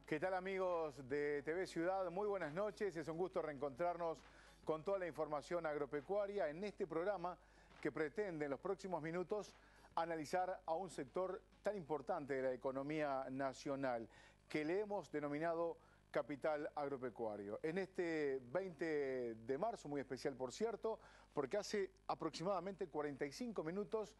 ¿Qué tal, amigos de TV Ciudad? Muy buenas noches, es un gusto reencontrarnos con toda la información agropecuaria en este programa que pretende en los próximos minutos analizar a un sector tan importante de la economía nacional que le hemos denominado capital agropecuario. En este 20 de marzo, muy especial por cierto, porque hace aproximadamente 45 minutos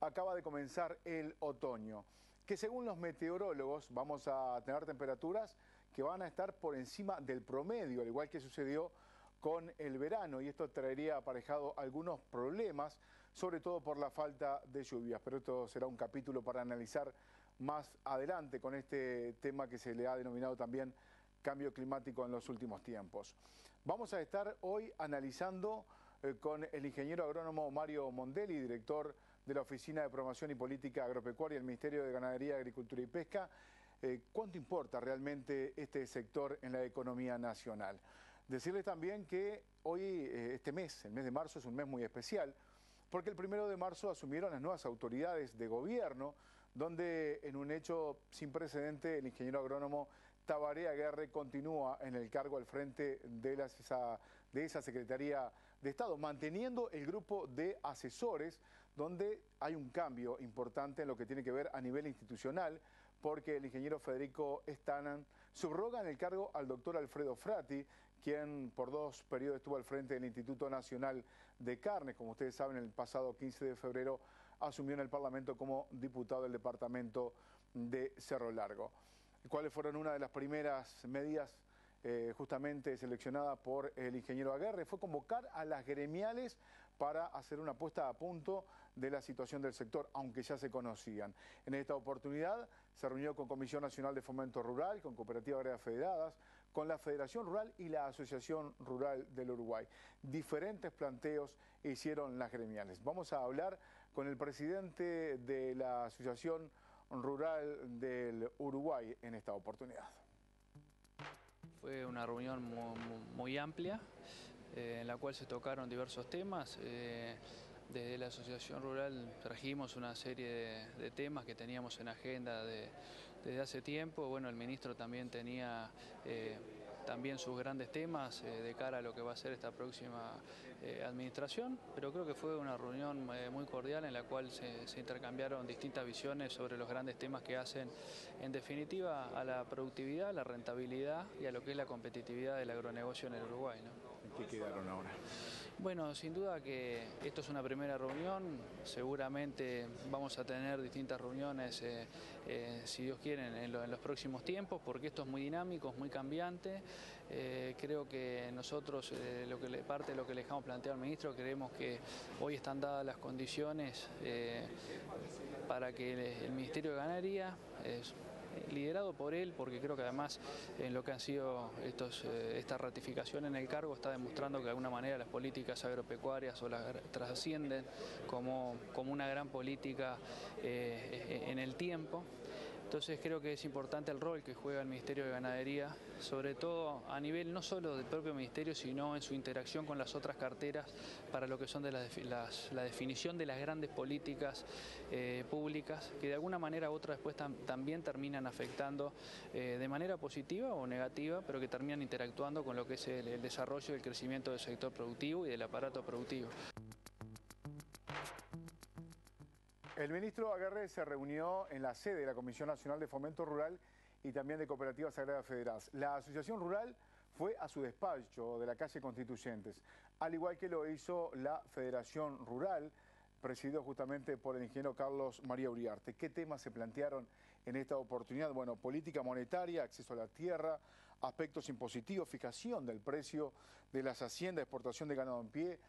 acaba de comenzar el otoño, que según los meteorólogos vamos a tener temperaturas que van a estar por encima del promedio, al igual que sucedió con el verano, y esto traería aparejado algunos problemas, sobre todo por la falta de lluvias, pero esto será un capítulo para analizar más adelante con este tema que se le ha denominado también cambio climático en los últimos tiempos. Vamos a estar hoy analizando con el ingeniero agrónomo Mario Mondelli, director de la Oficina de Promoción y Política Agropecuaria del Ministerio de Ganadería, Agricultura y Pesca, cuánto importa realmente este sector en la economía nacional. Decirles también que hoy, este mes, el mes de marzo, es un mes muy especial, porque el 1 de marzo asumieron las nuevas autoridades de gobierno, donde en un hecho sin precedente el ingeniero agrónomo Tabaré Aguerre continúa en el cargo al frente de esa Secretaría de Estado, manteniendo el grupo de asesores, donde hay un cambio importante en lo que tiene que ver a nivel institucional, porque el ingeniero Federico Stanan subroga en el cargo al doctor Alfredo Frati, quien por 2 periodos estuvo al frente del Instituto Nacional de Carnes. Como ustedes saben, el pasado 15 de febrero asumió en el Parlamento como diputado del departamento de Cerro Largo. ¿Cuáles fueron una de las primeras medidas justamente seleccionada por el ingeniero Aguerre? Fue convocar a las gremiales para hacer una puesta a punto de la situación del sector, aunque ya se conocían. En esta oportunidad se reunió con Comisión Nacional de Fomento Rural, con Cooperativas Agrarias Federadas, con la Federación Rural y la Asociación Rural del Uruguay. Diferentes planteos hicieron las gremiales. Vamos a hablar con el presidente de la Asociación Rural del Uruguay en esta oportunidad. Fue una reunión muy amplia, en la cual se tocaron diversos temas. Desde la Asociación Rural trajimos una serie de temas que teníamos en agenda desde hace tiempo. Bueno, el ministro también tenía también sus grandes temas de cara a lo que va a ser esta próxima administración, pero creo que fue una reunión muy cordial en la cual se intercambiaron distintas visiones sobre los grandes temas que hacen, en definitiva, a la productividad, a la rentabilidad y a lo que es la competitividad del agronegocio en el Uruguay, ¿no? ¿En qué quedaron ahora? Bueno, sin duda que esto es una primera reunión, seguramente vamos a tener distintas reuniones, si Dios quiere, en los próximos tiempos, porque esto es muy dinámico, es muy cambiante. Creo que nosotros, parte de lo que le dejamos planteado al ministro, creemos que hoy están dadas las condiciones para que el Ministerio de Ganadería, liderado por él, porque creo que además en lo que han sido esta ratificación en el cargo está demostrando que de alguna manera las políticas agropecuarias o las trascienden como una gran política en el tiempo. Entonces creo que es importante el rol que juega el Ministerio de Ganadería, sobre todo a nivel no solo del propio Ministerio, sino en su interacción con las otras carteras para lo que son de la definición de las grandes políticas públicas, que de alguna manera u otra después también terminan afectando de manera positiva o negativa, pero que terminan interactuando con lo que es el desarrollo y el crecimiento del sector productivo y del aparato productivo. El ministro Aguerre se reunió en la sede de la Comisión Nacional de Fomento Rural y también de Cooperativas Agrarias Federadas. La Asociación Rural fue a su despacho de la calle Constituyentes, al igual que lo hizo la Federación Rural, presidido justamente por el ingeniero Carlos María Uriarte. ¿Qué temas se plantearon en esta oportunidad? Bueno, política monetaria, acceso a la tierra, aspectos impositivos, fijación del precio de las haciendas, exportación de ganado en pie,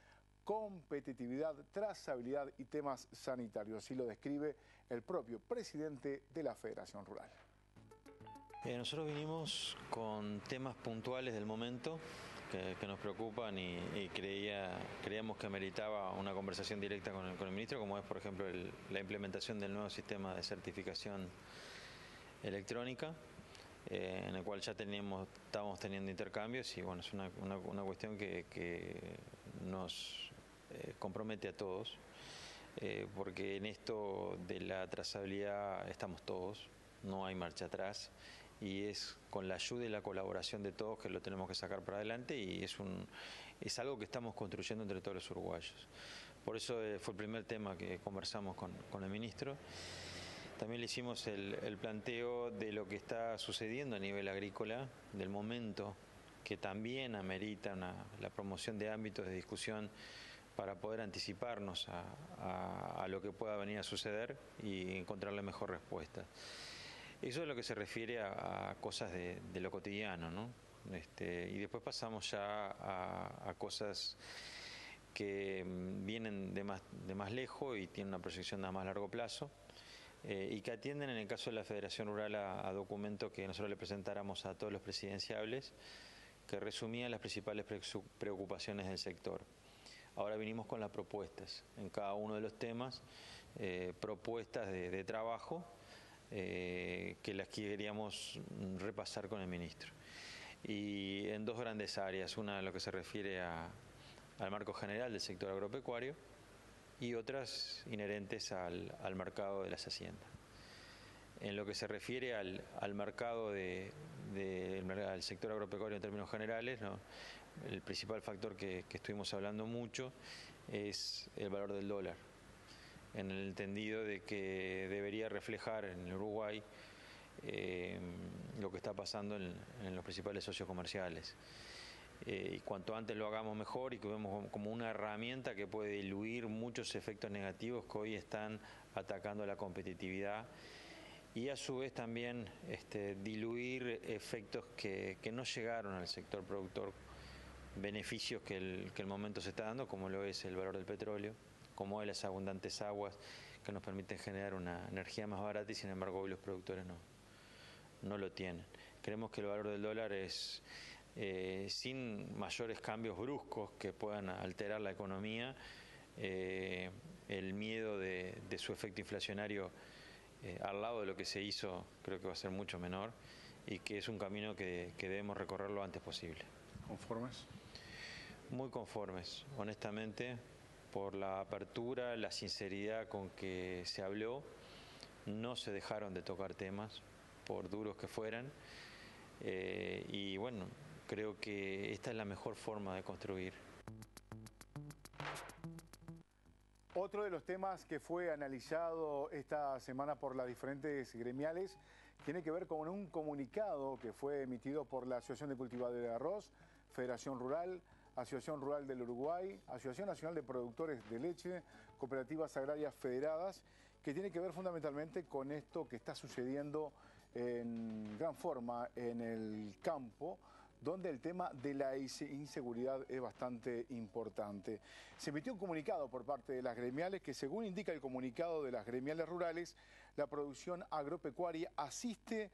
competitividad, trazabilidad y temas sanitarios. Así lo describe el propio presidente de la Federación Rural. Nosotros vinimos con temas puntuales del momento que nos preocupan y creíamos que meritaba una conversación directa con el ministro, como es, por ejemplo, la implementación del nuevo sistema de certificación electrónica, en el cual ya estábamos teniendo intercambios y bueno, es una cuestión que nos compromete a todos, porque en esto de la trazabilidad estamos todos, no hay marcha atrás y es con la ayuda y la colaboración de todos que lo tenemos que sacar para adelante, y es algo que estamos construyendo entre todos los uruguayos. Por eso fue el primer tema que conversamos con el ministro. También le hicimos el planteo de lo que está sucediendo a nivel agrícola, del momento que también amerita la promoción de ámbitos de discusión para poder anticiparnos a lo que pueda venir a suceder y encontrar la mejor respuesta. Eso es lo que se refiere a cosas de lo cotidiano, ¿no? Y después pasamos ya a cosas que vienen de más lejos y tienen una proyección a más largo plazo, y que atienden, en el caso de la Federación Rural, a documentos que nosotros le presentáramos a todos los presidenciables, que resumían las principales preocupaciones del sector. Ahora vinimos con las propuestas en cada uno de los temas, propuestas de trabajo, que las queríamos repasar con el ministro. Y en dos grandes áreas, una en lo que se refiere al marco general del sector agropecuario y otras inherentes al mercado de las haciendas. En lo que se refiere al mercado al sector agropecuario en términos generales, ¿no? El principal factor que estuvimos hablando mucho es el valor del dólar, en el entendido de que debería reflejar en el Uruguay lo que está pasando en los principales socios comerciales. Y cuanto antes lo hagamos mejor, y que vemos como una herramienta que puede diluir muchos efectos negativos que hoy están atacando a la competitividad, y a su vez también diluir efectos que no llegaron al sector productor, beneficios que el momento se está dando, como lo es el valor del petróleo, como es las abundantes aguas que nos permiten generar una energía más barata, y sin embargo hoy los productores no lo tienen. Creemos que el valor del dólar es, sin mayores cambios bruscos que puedan alterar la economía, el miedo de su efecto inflacionario al lado de lo que se hizo, creo que va a ser mucho menor, y que es un camino que debemos recorrer lo antes posible. ¿Conformes? Muy conformes, honestamente, por la apertura, la sinceridad con que se habló. No se dejaron de tocar temas, por duros que fueran, y bueno, creo que esta es la mejor forma de construir. Otro de los temas que fue analizado esta semana por las diferentes gremiales tiene que ver con un comunicado que fue emitido por la Asociación de Cultivadores de Arroz, Federación Rural, Asociación Rural del Uruguay, Asociación Nacional de Productores de Leche, Cooperativas Agrarias Federadas, que tiene que ver fundamentalmente con esto que está sucediendo en gran forma en el campo, donde el tema de la inseguridad es bastante importante. Se emitió un comunicado por parte de las gremiales que, según indica el comunicado de las gremiales rurales, la producción agropecuaria asiste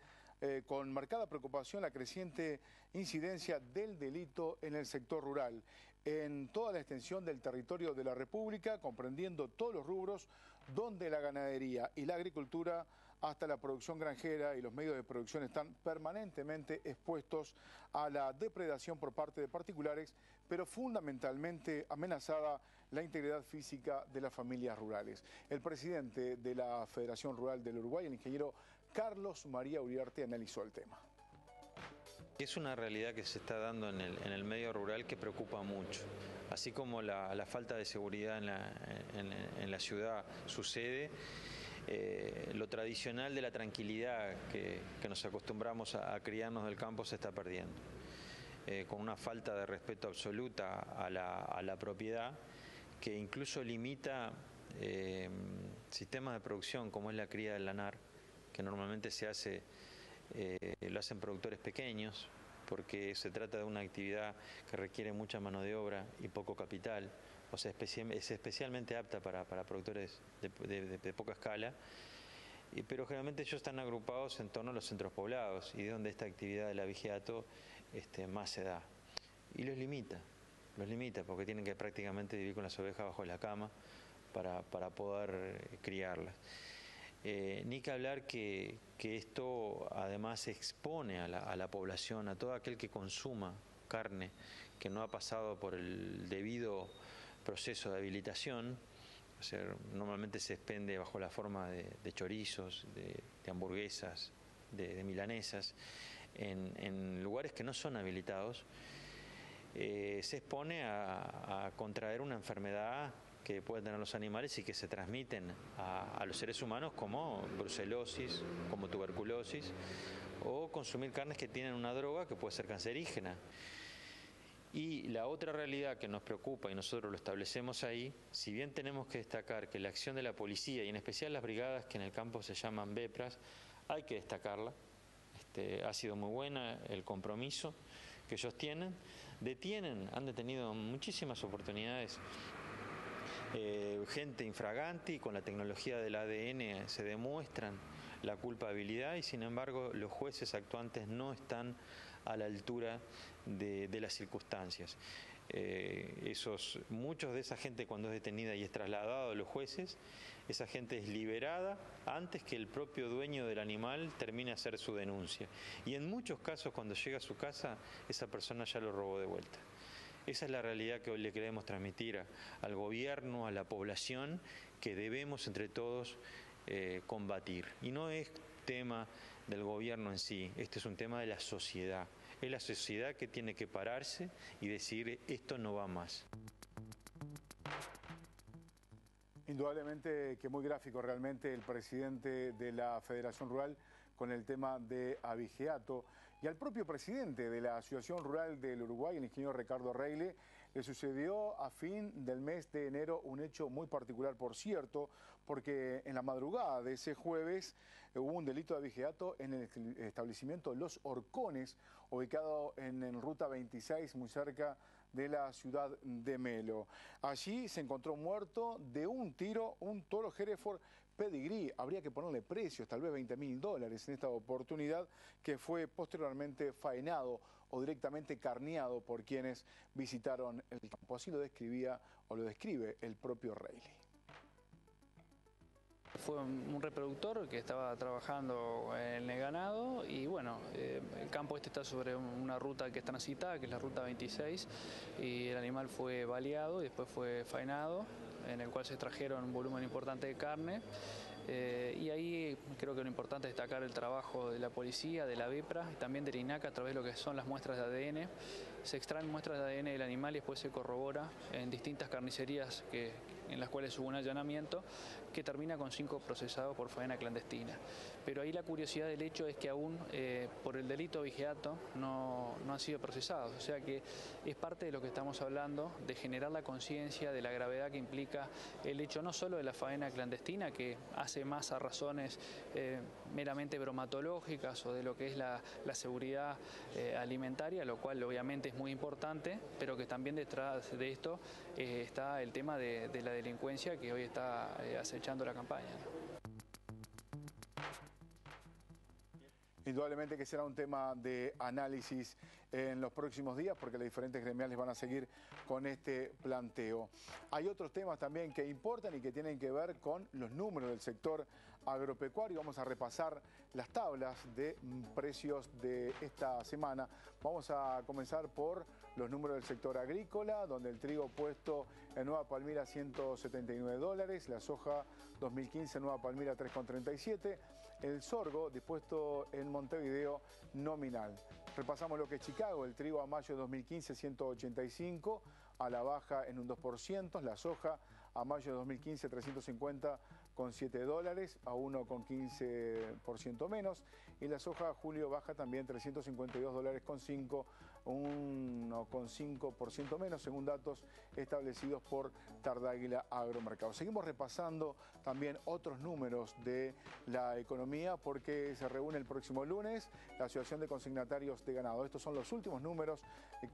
con marcada preocupación la creciente incidencia del delito en el sector rural, en toda la extensión del territorio de la República, comprendiendo todos los rubros donde la ganadería y la agricultura, hasta la producción granjera y los medios de producción, están permanentemente expuestos a la depredación por parte de particulares, pero fundamentalmente amenazada la integridad física de las familias rurales. El presidente de la Federación Rural del Uruguay, el ingeniero Carlos María Uriarte, analizó el tema. Es una realidad que se está dando en el medio rural que preocupa mucho. Así como la falta de seguridad en la ciudad sucede, lo tradicional de la tranquilidad que nos acostumbramos a criarnos del campo se está perdiendo, con una falta de respeto absoluta a la propiedad, que incluso limita sistemas de producción como es la cría del lanar, que normalmente lo hacen productores pequeños, porque se trata de una actividad que requiere mucha mano de obra y poco capital. O sea, es especialmente apta para productores de poca escala, pero generalmente ellos están agrupados en torno a los centros poblados, y es donde esta actividad de la vigiato más se da. Y los limita porque tienen que prácticamente vivir con las ovejas bajo la cama para poder criarlas. Ni que hablar que esto además expone a la población, a todo aquel que consuma carne que no ha pasado por el debido proceso de habilitación. O sea, normalmente se expende bajo la forma de chorizos, de hamburguesas, de milanesas en lugares que no son habilitados, se expone a contraer una enfermedad que pueden tener los animales y que se transmiten a los seres humanos, como brucelosis, como tuberculosis, o consumir carnes que tienen una droga que puede ser cancerígena. Y la otra realidad que nos preocupa, y nosotros lo establecemos ahí, si bien tenemos que destacar que la acción de la policía, y en especial las brigadas que en el campo se llaman BEPRAS, hay que destacarla. Ha sido muy buena el compromiso que ellos tienen. Han detenido muchísimas oportunidades, gente infraganti, y con la tecnología del ADN se demuestran la culpabilidad, y sin embargo los jueces actuantes no están a la altura de las circunstancias. Muchos de esa gente, cuando es detenida y es trasladada a los jueces, esa gente es liberada antes que el propio dueño del animal termine a hacer su denuncia. Y en muchos casos, cuando llega a su casa, esa persona ya lo robó de vuelta. Esa es la realidad que hoy le queremos transmitir al gobierno, a la población, que debemos entre todos combatir. Y no es tema del gobierno en sí, este es un tema de la sociedad. Es la sociedad que tiene que pararse y decir: esto no va más. Indudablemente que muy gráfico realmente el presidente de la Federación Rural con el tema de abigeato, y al propio presidente de la Asociación Rural del Uruguay, el ingeniero Ricardo Reile, le sucedió a fin del mes de enero un hecho muy particular, por cierto, porque en la madrugada de ese jueves hubo un delito de abigeato en el establecimiento Los Horcones, ubicado en Ruta 26, muy cerca de la ciudad de Melo. Allí se encontró muerto de un tiro un toro Hereford Pedigree. Habría que ponerle precios, tal vez $20.000 en esta oportunidad, que fue posteriormente faenado o directamente carneado por quienes visitaron el campo. Así lo describía o lo describe el propio Reilly. Fue un reproductor que estaba trabajando en el ganado y bueno, el campo está sobre una ruta que es transitada, que es la ruta 26, y el animal fue baleado y después fue faenado, en el cual se extrajeron un volumen importante de carne. Y ahí creo que lo importante es destacar el trabajo de la policía, de la BEPRA y también del INAC a través de lo que son las muestras de ADN. Se extraen muestras de ADN del animal y después se corrobora en distintas carnicerías en las cuales hubo un allanamiento, que termina con 5 procesados por faena clandestina. Pero ahí la curiosidad del hecho es que aún por el delito de abigeato no han sido procesados. O sea que es parte de lo que estamos hablando, de generar la conciencia de la gravedad que implica el hecho no solo de la faena clandestina, que hace más a razones meramente bromatológicas o de lo que es la seguridad alimentaria, lo cual obviamente es muy importante, pero que también detrás de esto está el tema de la delincuencia que hoy está acechando la campaña. Indudablemente que será un tema de análisis en los próximos días, porque las diferentes gremiales van a seguir con este planteo. Hay otros temas también que importan y que tienen que ver con los números del sector agropecuario. Vamos a repasar las tablas de precios de esta semana. Vamos a comenzar por los números del sector agrícola, donde el trigo puesto en Nueva Palmira $179, la soja 2015 Nueva Palmira 3,37, el sorgo dispuesto en Montevideo nominal. Repasamos lo que es Chicago: el trigo a mayo de 2015 185, a la baja en un 2%, la soja a mayo de 2015 $350,7, a 1,15% menos, y la soja a julio baja también $352,5, 1,5% menos, según datos establecidos por Tardáguila Agromercado. Seguimos repasando también otros números de la economía, porque se reúne el próximo lunes la Asociación de Consignatarios de Ganado. Estos son los últimos números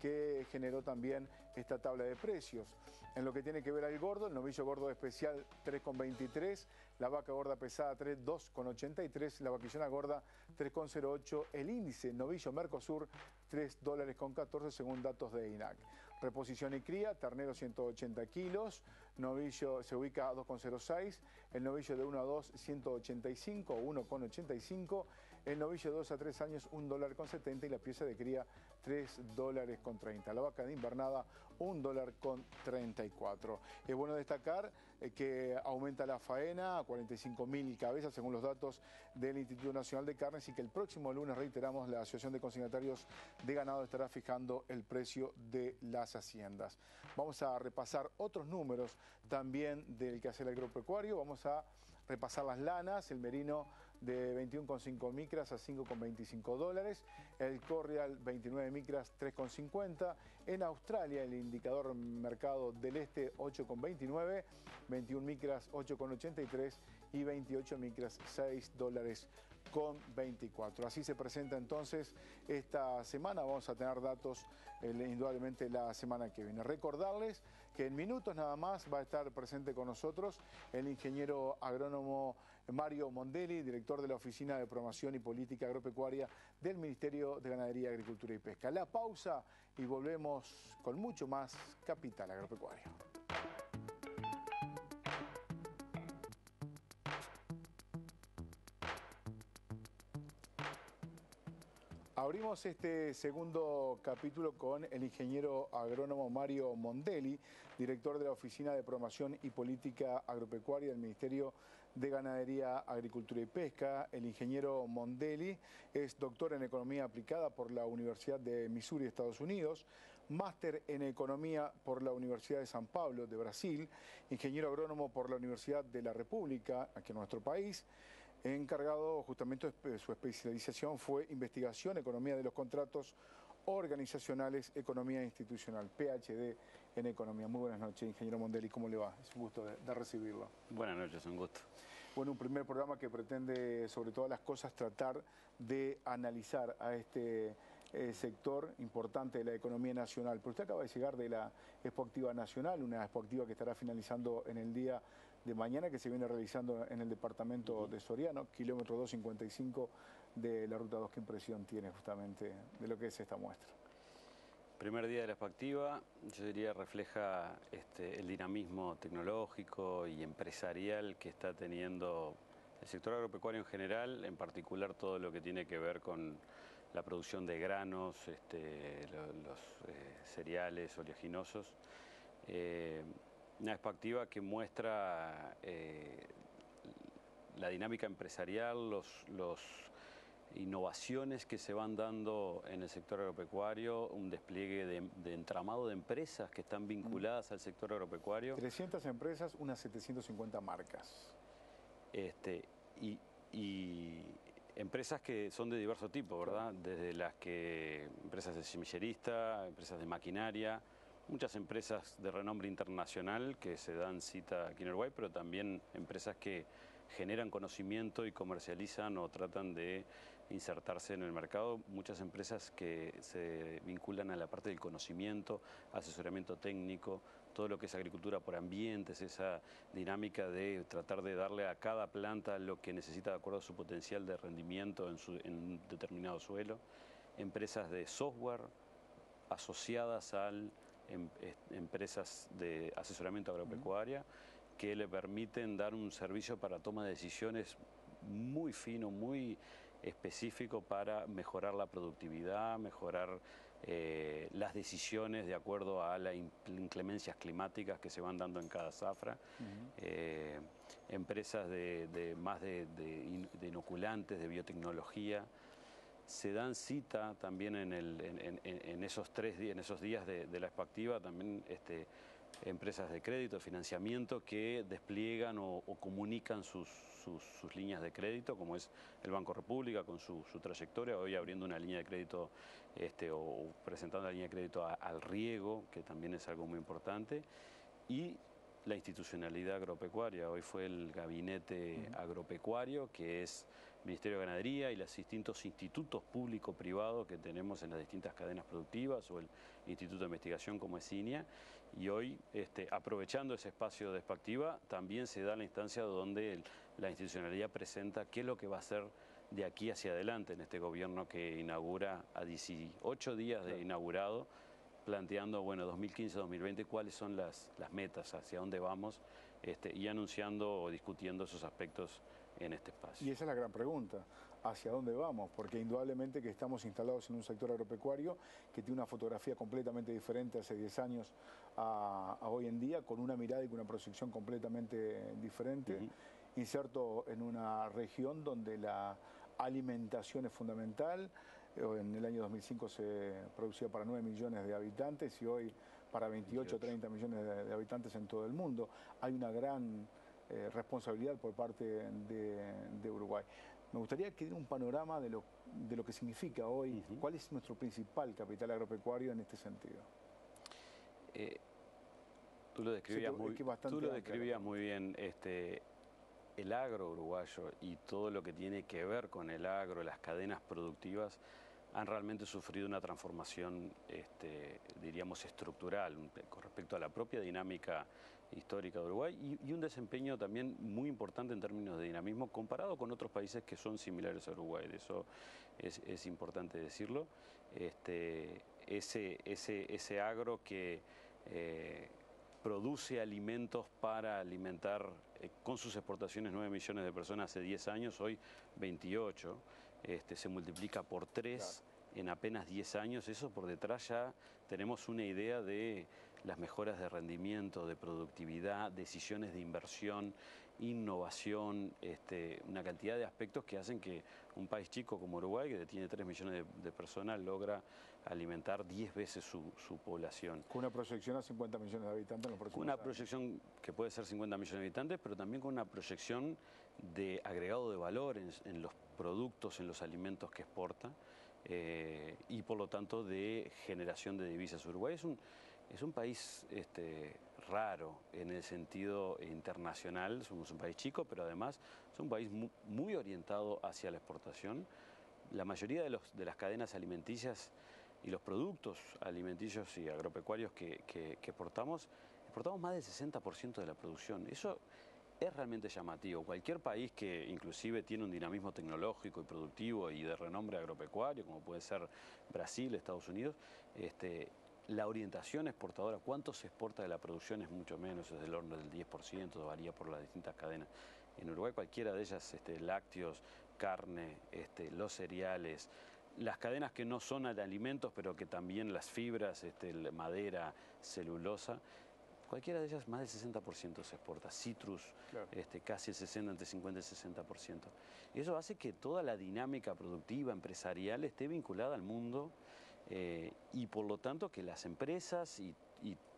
que generó también esta tabla de precios. En lo que tiene que ver al gordo, el novillo gordo especial 3,23, la vaca gorda pesada 2,83, la vaquillona gorda 3,08, el índice novillo Mercosur $3,14 según datos de INAC. Reposición y cría, ternero 180 kilos, novillo se ubica a 2,06, el novillo de 1 a 2 185, 1,85, El novillo de 2 a 3 años, $1,70 y la pieza de cría, $3,30. La vaca de invernada, $1,34. Es bueno destacar que aumenta la faena a 45.000 cabezas según los datos del Instituto Nacional de Carnes y que el próximo lunes, reiteramos, la Asociación de Consignatarios de Ganado estará fijando el precio de las haciendas. Vamos a repasar otros números también del quehacer agropecuario. Vamos a repasar las lanas, el merino de 21,5 micras a $5,25, el Corrial 29 micras 3,50, en Australia el indicador mercado del este 8,29, 21 micras 8,83 y 28 micras $6,24. Así se presenta entonces esta semana. Vamos a tener datos indudablemente la semana que viene. Recordarles que en minutos nada más va a estar presente con nosotros el ingeniero agrónomo Mario Mondelli, director de la Oficina de Promoción y Política Agropecuaria del Ministerio de Ganadería, Agricultura y Pesca. La pausa y volvemos con mucho más Capital Agropecuario. Abrimos este segundo capítulo con el ingeniero agrónomo Mario Mondelli, director de la Oficina de Promoción y Política Agropecuaria del Ministerio de Ganadería, Agricultura y Pesca. El ingeniero Mondelli es doctor en Economía Aplicada por la Universidad de Missouri, Estados Unidos, máster en Economía por la Universidad de San Pablo, de Brasil, ingeniero agrónomo por la Universidad de la República, aquí en nuestro país. Encargado justamente de su especialización fue Investigación, Economía de los Contratos Organizacionales, Economía Institucional, PhD en Economía. Muy buenas noches, ingeniero Mondelli, ¿cómo le va? Es un gusto de recibirlo. Buenas noches, un gusto. Bueno, un primer programa que pretende, sobre todas las cosas, tratar de analizar a este sector importante de la economía nacional. Pero usted acaba de llegar de la Expo Activa Nacional, una Expo Activa que estará finalizando en el día de mañana, que se viene realizando en el departamento de Soriano, kilómetro 255 de la Ruta 2. ¿Qué impresión tiene justamente de lo que es esta muestra? Primer día de la Expo Activa, yo diría refleja el dinamismo tecnológico y empresarial que está teniendo el sector agropecuario en general, en particular todo lo que tiene que ver con la producción de granos, los cereales oleaginosos. Una Expo Activa que muestra la dinámica empresarial, los innovaciones que se van dando en el sector agropecuario, un despliegue de entramado de empresas que están vinculadas al sector agropecuario. 300 empresas, unas 750 marcas. Y empresas que son de diverso tipo, ¿verdad? Desde empresas de semillerista, empresas de maquinaria, muchas empresas de renombre internacional que se dan cita aquí en Uruguay, pero también empresas que generan conocimiento y comercializan o tratan de insertarse en el mercado. Muchas empresas que se vinculan a la parte del conocimiento, asesoramiento técnico, todo lo que es agricultura por ambientes, esa dinámica de tratar de darle a cada planta lo que necesita de acuerdo a su potencial de rendimiento en un determinado suelo. Empresas de software asociadas a empresas de asesoramiento agropecuaria que le permiten dar un servicio para toma de decisiones muy fino, muy específico para mejorar la productividad, mejorar las decisiones de acuerdo a las inclemencias climáticas que se van dando en cada zafra. Empresas de inoculantes, de biotecnología. Se dan cita también en esos días de la Expo Activa, también empresas de crédito, de financiamiento que despliegan o comunican sus líneas de crédito, como es el Banco República con su trayectoria, hoy abriendo una línea de crédito o presentando la línea de crédito al riego, que también es algo muy importante, y la institucionalidad agropecuaria. Hoy fue el gabinete agropecuario, que es Ministerio de Ganadería y los distintos institutos público-privados que tenemos en las distintas cadenas productivas, o el Instituto de Investigación como es INIA, y hoy, aprovechando ese espacio de Expo Activa, también se da la instancia donde la institucionalidad presenta qué es lo que va a hacer de aquí hacia adelante en este gobierno que inaugura a 18 días de inaugurado, planteando, bueno, 2015-2020, cuáles son las metas, hacia dónde vamos, y anunciando o discutiendo esos aspectos en este espacio. Y esa es la gran pregunta. hacia dónde vamos, porque indudablemente que estamos instalados en un sector agropecuario que tiene una fotografía completamente diferente hace 10 años a hoy en día, con una mirada y con una proyección completamente diferente, inserto en una región donde la alimentación es fundamental. En el año 2005 se producía para 9 millones de habitantes y hoy para 28 o 30 millones de habitantes en todo el mundo. Hay una gran responsabilidad por parte de Uruguay. Me gustaría que diera un panorama de lo que significa hoy, cuál es nuestro principal capital agropecuario en este sentido. Tú lo describías muy bien. El agro uruguayo y todo lo que tiene que ver con el agro, las cadenas productivas, han realmente sufrido una transformación, diríamos, estructural con respecto a la propia dinámica histórica de Uruguay y un desempeño también muy importante en términos de dinamismo comparado con otros países que son similares a Uruguay. De eso es importante decirlo. Ese agro que produce alimentos para alimentar con sus exportaciones 9 millones de personas hace 10 años, hoy 28, se multiplica por 3 en apenas 10 años. Eso por detrás ya tenemos una idea de las mejoras de rendimiento, de productividad, decisiones de inversión, innovación, una cantidad de aspectos que hacen que un país chico como Uruguay, que tiene 3 millones de personas, logra alimentar 10 veces su población. Con una proyección a 50 millones de habitantes en los próximos años. Una proyección que puede ser 50 millones de habitantes, pero también con una proyección de agregado de valor en los productos, en los alimentos que exporta, y por lo tanto de generación de divisas. Uruguay es un país raro en el sentido internacional. Somos un país chico, pero además es un país muy orientado hacia la exportación. La mayoría de las cadenas alimenticias y los productos alimenticios y agropecuarios que exportamos más del 60% de la producción. Eso es realmente llamativo. Cualquier país que inclusive tiene un dinamismo tecnológico y productivo y de renombre agropecuario, como puede ser Brasil, Estados Unidos, la orientación exportadora, cuánto se exporta de la producción es mucho menos, es del orden del 10%, varía por las distintas cadenas. En Uruguay cualquiera de ellas, lácteos, carne, los cereales, las cadenas que no son de alimentos, pero que también las fibras, madera, celulosa, cualquiera de ellas más del 60% se exporta. Citrus, claro. Casi el 60, entre 50 y 60%. Y eso hace que toda la dinámica productiva, empresarial, esté vinculada al mundo, y por lo tanto que las empresas y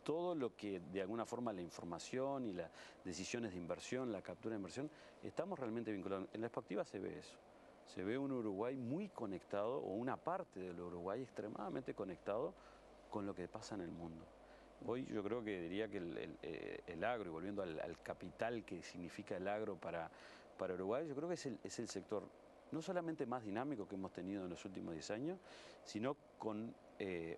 todo lo que de alguna forma la información y las decisiones de inversión, la captura de inversión, estamos realmente vinculados. En la perspectiva se ve eso. Se ve un Uruguay muy conectado, o una parte del Uruguay extremadamente conectado con lo que pasa en el mundo. Hoy yo creo que diría que el agro, y volviendo al capital que significa el agro para Uruguay, yo creo que es el sector no solamente más dinámico que hemos tenido en los últimos 10 años, sino con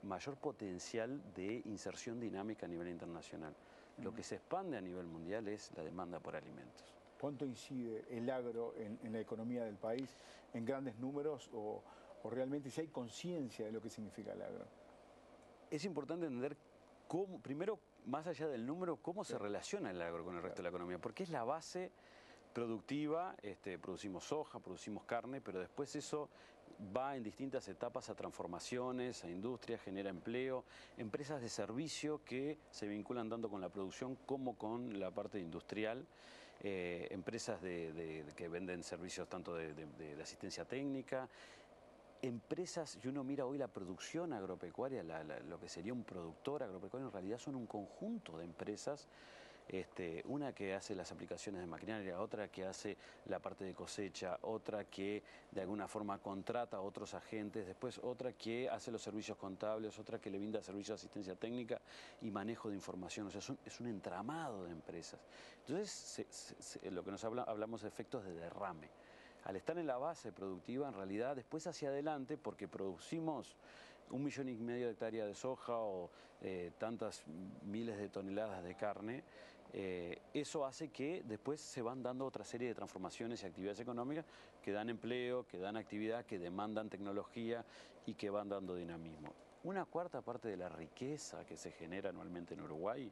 mayor potencial de inserción dinámica a nivel internacional. Lo que se expande a nivel mundial es la demanda por alimentos. ¿Cuánto incide el agro en la economía del país en grandes números o realmente si hay conciencia de lo que significa el agro? Es importante entender cómo, primero, más allá del número, cómo se relaciona el agro con el resto de la economía, porque es la base productiva. Producimos soja, producimos carne, pero después eso va en distintas etapas a transformaciones, a industrias, genera empleo, empresas de servicio que se vinculan tanto con la producción como con la parte industrial. Empresas que venden servicios tanto de asistencia técnica, empresas, y uno mira hoy la producción agropecuaria, lo que sería un productor agropecuario, en realidad son un conjunto de empresas, una que hace las aplicaciones de maquinaria, otra que hace la parte de cosecha, otra que de alguna forma contrata a otros agentes, después otra que hace los servicios contables, otra que le brinda servicios de asistencia técnica y manejo de información. O sea, es un entramado de empresas. Entonces, lo que hablamos de efectos de derrame. Al estar en la base productiva, en realidad, después hacia adelante, porque producimos 1,5 millones de hectáreas de soja o tantas miles de toneladas de carne, eso hace que después se van dando otra serie de transformaciones y actividades económicas que dan empleo, que dan actividad, que demandan tecnología y que van dando dinamismo. Una cuarta parte de la riqueza que se genera anualmente en Uruguay,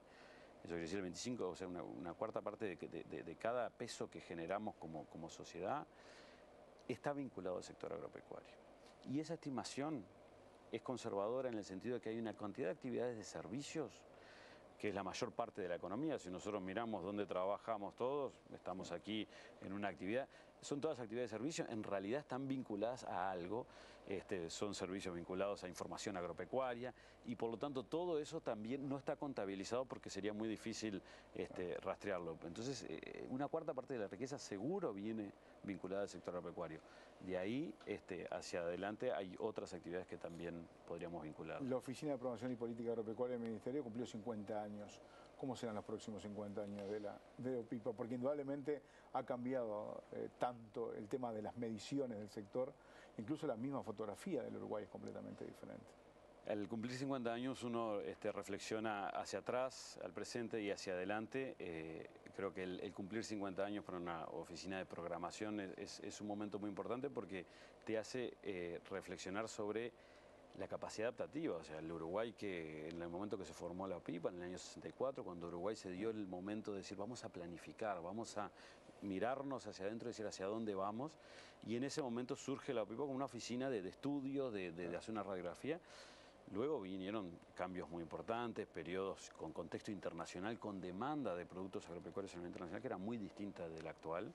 eso quiere decir el 25, o sea, una cuarta parte de cada peso que generamos como sociedad, está vinculado al sector agropecuario. Y esa estimación es conservadora en el sentido de que hay una cantidad de actividades de servicios que es la mayor parte de la economía. Si nosotros miramos dónde trabajamos todos, estamos aquí en una actividad, son todas actividades de servicio, en realidad están vinculadas a algo, son servicios vinculados a información agropecuaria y por lo tanto todo eso también no está contabilizado porque sería muy difícil rastrearlo. Entonces una cuarta parte de la riqueza seguro viene vinculada al sector agropecuario. De ahí hacia adelante hay otras actividades que también podríamos vincular. La Oficina de Promoción y Política Agropecuaria del Ministerio cumplió 50 años. ¿Cómo serán los próximos 50 años de OPIPA? Porque indudablemente ha cambiado tanto el tema de las mediciones del sector, incluso la misma fotografía del Uruguay es completamente diferente. Al cumplir 50 años uno reflexiona hacia atrás, al presente y hacia adelante. Creo que el cumplir 50 años para una oficina de programación es un momento muy importante porque te hace reflexionar sobre la capacidad adaptativa. O sea, el Uruguay, que en el momento que se formó la OPIPA, en el año 64, cuando Uruguay se dio el momento de decir vamos a planificar, vamos a mirarnos hacia adentro y decir hacia dónde vamos, y en ese momento surge la OPIPA como una oficina de estudio, de hacer una radiografía. Luego vinieron cambios muy importantes, periodos con contexto internacional, con demanda de productos agropecuarios a nivel internacional que era muy distinta de la actual.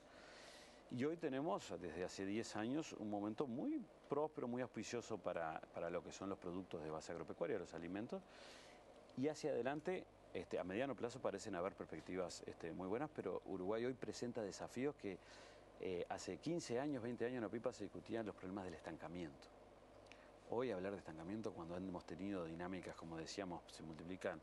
Y hoy tenemos, desde hace 10 años, un momento muy próspero, muy auspicioso para lo que son los productos de base agropecuaria, los alimentos. Y hacia adelante, a mediano plazo parecen haber perspectivas muy buenas, pero Uruguay hoy presenta desafíos que hace 15 años, 20 años en OPIPA se discutían los problemas del estancamiento. Hoy hablar de estancamiento, cuando hemos tenido dinámicas, como decíamos, se multiplican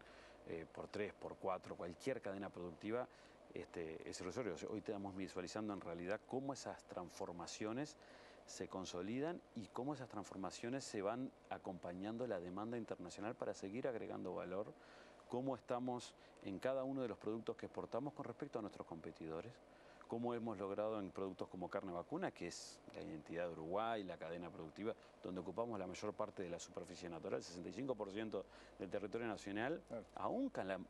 por 3, por 4, cualquier cadena productiva, es irrisorio. Hoy estamos visualizando en realidad cómo esas transformaciones se consolidan y cómo esas transformaciones se van acompañando la demanda internacional para seguir agregando valor, cómo estamos en cada uno de los productos que exportamos con respecto a nuestros competidores, cómo hemos logrado en productos como carne vacuna, que es la identidad de Uruguay, la cadena productiva, donde ocupamos la mayor parte de la superficie natural, 65% del territorio nacional, aún con la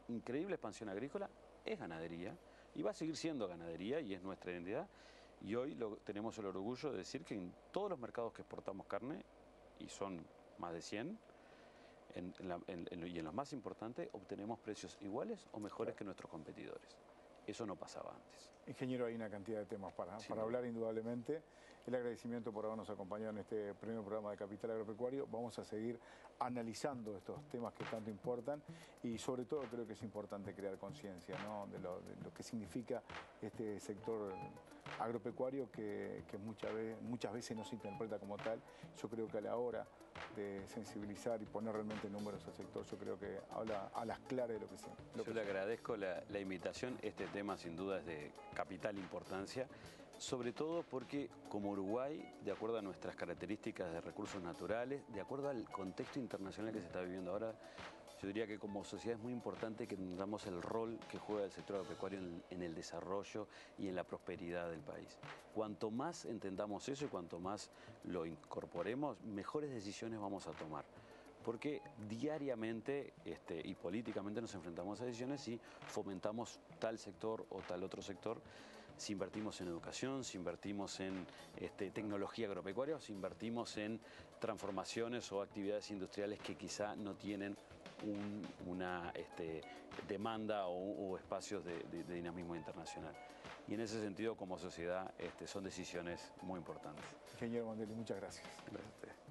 increíble expansión agrícola, es ganadería, y va a seguir siendo ganadería, y es nuestra identidad, y hoy tenemos el orgullo de decir que en todos los mercados que exportamos carne, y son más de 100, y en los más importantes, obtenemos precios iguales o mejores que nuestros competidores. Eso no pasaba antes. Ingeniero, hay una cantidad de temas para hablar indudablemente. El agradecimiento por habernos acompañado en este primer programa de Capital Agropecuario. Vamos a seguir analizando estos temas que tanto importan y sobre todo creo que es importante crear conciencia, ¿no?, de lo que significa este sector agropecuario que muchas veces no se interpreta como tal. Yo creo que a la hora de sensibilizar y poner realmente números al sector, yo creo que habla a las claras de lo que se. Yo le agradezco la invitación. Este tema sin duda es de capital importancia, sobre todo porque como Uruguay, de acuerdo a nuestras características de recursos naturales, de acuerdo al contexto internacional que se está viviendo ahora, yo diría que como sociedad es muy importante que entendamos el rol que juega el sector agropecuario en el desarrollo y en la prosperidad del país. Cuanto más entendamos eso y cuanto más lo incorporemos, mejores decisiones vamos a tomar. Porque diariamente y políticamente nos enfrentamos a decisiones si fomentamos tal sector o tal otro sector, si invertimos en educación, si invertimos en tecnología agropecuaria o si invertimos en transformaciones o actividades industriales que quizá no tienen una demanda o espacios de dinamismo internacional. Y en ese sentido, como sociedad, son decisiones muy importantes. Ingeniero Mondelli, muchas gracias. Gracias a usted.